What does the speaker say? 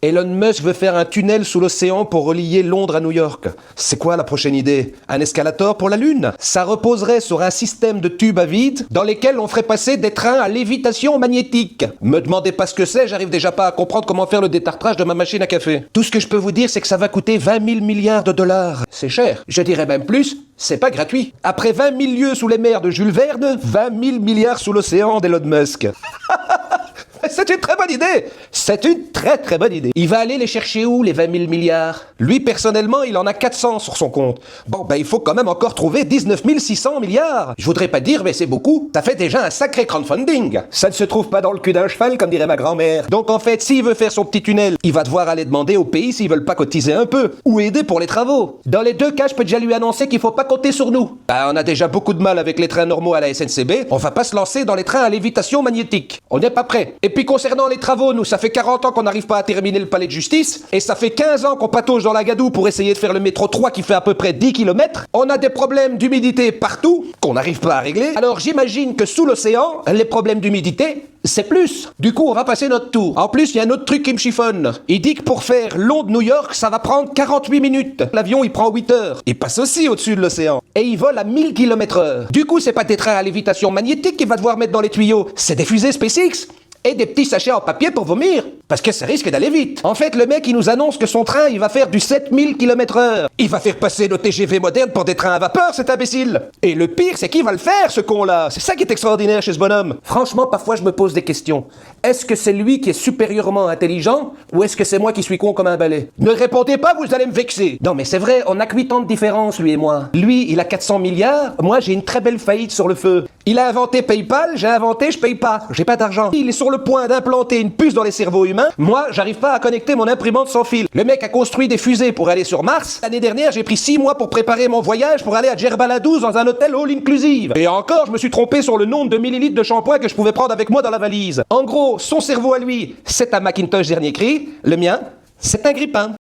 Elon Musk veut faire un tunnel sous l'océan pour relier Londres à New York. C'est quoi la prochaine idée? Un escalator pour la Lune? Ça reposerait sur un système de tubes à vide dans lesquels on ferait passer des trains à lévitation magnétique. Me demandez pas ce que c'est, j'arrive déjà pas à comprendre comment faire le détartrage de ma machine à café. Tout ce que je peux vous dire, c'est que ça va coûter 20 000 milliards de dollars. C'est cher. Je dirais même plus, c'est pas gratuit. Après 20 000 lieues sous les mers de Jules Verne, 20 000 milliards sous l'océan d'Elon Musk. C'est une très bonne idée. C'est une très très bonne idée. Il va aller les chercher où, les 20 000 milliards? Lui, personnellement, il en a 400 sur son compte. Bon, ben il faut quand même encore trouver 19 600 milliards. Je voudrais pas dire, mais c'est beaucoup. Ça fait déjà un sacré crowdfunding. Ça ne se trouve pas dans le cul d'un cheval, comme dirait ma grand-mère. Donc en fait, s'il veut faire son petit tunnel, il va devoir aller demander au pays s'ils veulent pas cotiser un peu. Ou aider pour les travaux. Dans les deux cas, je peux déjà lui annoncer qu'il faut pas compter sur nous. Ben, on a déjà beaucoup de mal avec les trains normaux à la SNCB. On va pas se lancer dans les trains à lévitation magnétique. On n'est pas prêt. Et puis concernant les travaux, nous, ça fait 40 ans qu'on n'arrive pas à terminer le palais de justice, et ça fait 15 ans qu'on patauge dans la gadoue pour essayer de faire le métro 3 qui fait à peu près 10 km. On a des problèmes d'humidité partout, qu'on n'arrive pas à régler. Alors j'imagine que sous l'océan, les problèmes d'humidité, c'est plus. Du coup, on va passer notre tour. En plus, il y a un autre truc qui me chiffonne. Il dit que pour faire Londres-New York, ça va prendre 48 minutes. L'avion, il prend 8 heures. Il passe aussi au-dessus de l'océan. Et il vole à 1000 km/h. Du coup, c'est pas des trains à lévitation magnétique qu'il va devoir mettre dans les tuyaux. C'est des fusées SpaceX. Et des petits sachets en papier pour vomir. Parce que ça risque d'aller vite. En fait, le mec, il nous annonce que son train, il va faire du 7000 km/h. Il va faire passer nos TGV modernes pour des trains à vapeur, cet imbécile. Et le pire, c'est qu'il va le faire, ce con-là. C'est ça qui est extraordinaire chez ce bonhomme. Franchement, parfois, je me pose des questions. Est-ce que c'est lui qui est supérieurement intelligent, ou est-ce que c'est moi qui suis con comme un balai? Ne répondez pas, vous allez me vexer. Non, mais c'est vrai, on a que 8 ans de différence, lui et moi. Lui, il a 400 milliards, moi, j'ai une très belle faillite sur le feu. Il a inventé PayPal, j'ai inventé, je paye pas. J'ai pas d'argent. Il est sur le point d'implanter une puce dans les cerveaux humains. Moi, j'arrive pas à connecter mon imprimante sans fil. Le mec a construit des fusées pour aller sur Mars. L'année dernière, j'ai pris 6 mois pour préparer mon voyage pour aller à Djerba 12 dans un hôtel all-inclusive. Et encore, je me suis trompé sur le nombre de millilitres de shampoing que je pouvais prendre avec moi dans la valise. En gros, son cerveau à lui, c'est un Macintosh dernier cri. Le mien, c'est un grippin.